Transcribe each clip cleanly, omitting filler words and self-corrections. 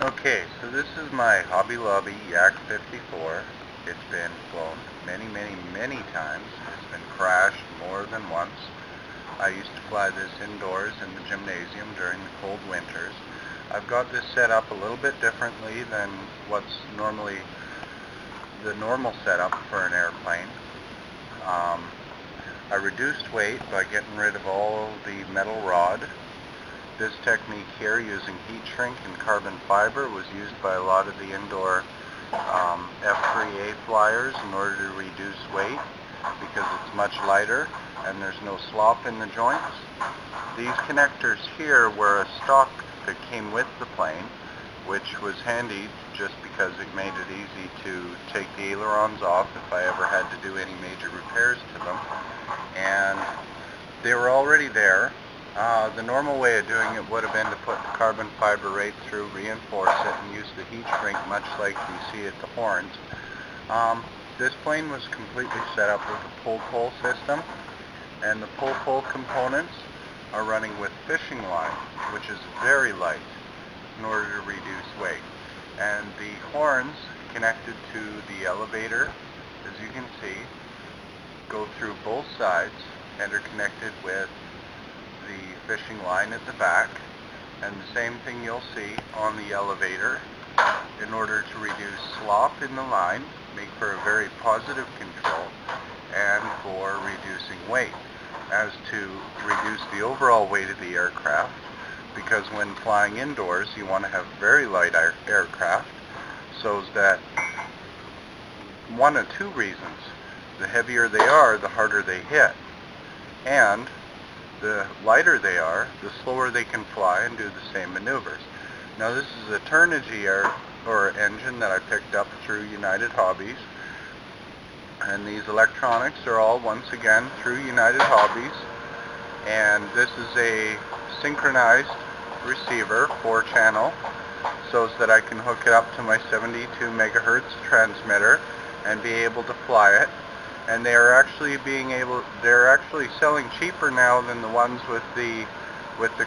Okay, so this is my Hobby Lobby Yak 54. It's been flown many times. It's been crashed more than once. I used to fly this indoors in the gymnasium during the cold winters. I've got this set up a little bit differently than what's normally the normal setup for an airplane. I reduced weight by getting rid of all the metal rod. This technique here, using heat shrink and carbon fiber, was used by a lot of the indoor F3A flyers in order to reduce weight because it's much lighter and there's no slop in the joints. These connectors here were a stock that came with the plane, which was handy just because it made it easy to take the ailerons off if I ever had to do any major repairs to them. And they were already there. The normal way of doing it would have been to put the carbon fiber right through, reinforce it, and use the heat shrink much like you see at the horns. This plane was completely set up with a pull-pull system, and the pull-pull components are running with fishing line, which is very light, in order to reduce weight. And the horns connected to the elevator, as you can see, go through both sides and are connected with the fishing line at the back, and the same thing you'll see on the elevator. In order to reduce slop in the line, make for a very positive control, and for reducing weight. As to reduce the overall weight of the aircraft, because when flying indoors you want to have very light aircraft, so that one of two reasons: the heavier they are, the harder they hit, and the lighter they are, the slower they can fly and do the same maneuvers. Now, this is a Turnigy engine that I picked up through United Hobbies, and these electronics are all once again through United Hobbies. And this is a synchronized receiver, 4-channel, so that I can hook it up to my 72 megahertz transmitter and be able to fly it. And they're actually selling cheaper now than the ones with the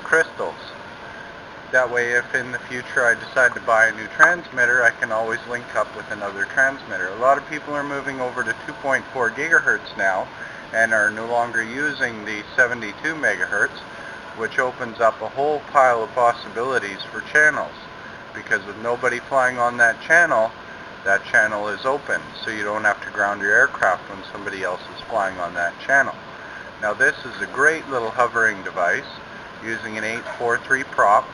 crystals. That way, if in the future I decide to buy a new transmitter, I can always link up with another transmitter. A lot of people are moving over to 2.4 gigahertz now and are no longer using the 72 megahertz, which opens up a whole pile of possibilities for channels, because with nobody flying on that channel is open, so you don't have to ground your aircraft when somebody else is flying on that channel. Now, this is a great little hovering device using an 843 prop,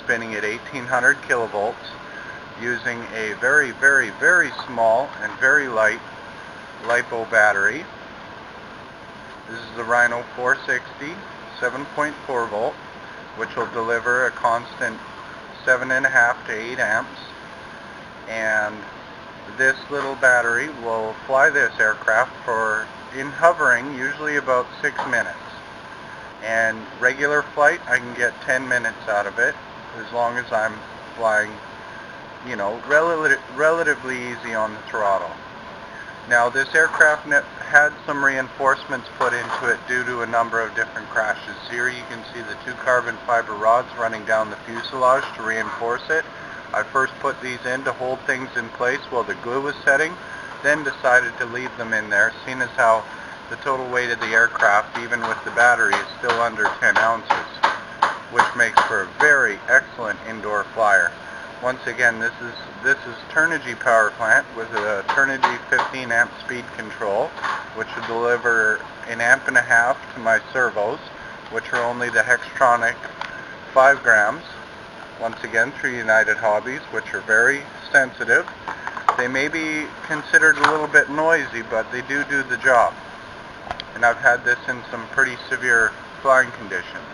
spinning at 1800 kilovolts, using a very small and very light LiPo battery. This is the Rhino 460, 7.4 volt, which will deliver a constant 7.5 to 8 amps. And this little battery will fly this aircraft for, in hovering, usually about 6 minutes. And regular flight, I can get 10 minutes out of it, as long as I'm flying, you know, relatively easy on the throttle. Now, this aircraft had some reinforcements put into it due to a number of different crashes. Here you can see the 2 carbon fiber rods running down the fuselage to reinforce it. I first put these in to hold things in place while the glue was setting, then decided to leave them in there, seeing as how the total weight of the aircraft, even with the battery, is still under 10 ounces, which makes for a very excellent indoor flyer. Once again, this is Turnigy power plant with a Turnigy 15 amp speed control, which will deliver an amp and a half to my servos, which are only the Hextronic 5 grams. Once again, through United Hobbies, which are very sensitive. They may be considered a little bit noisy, but they do the job. And I've had this in some pretty severe flying conditions.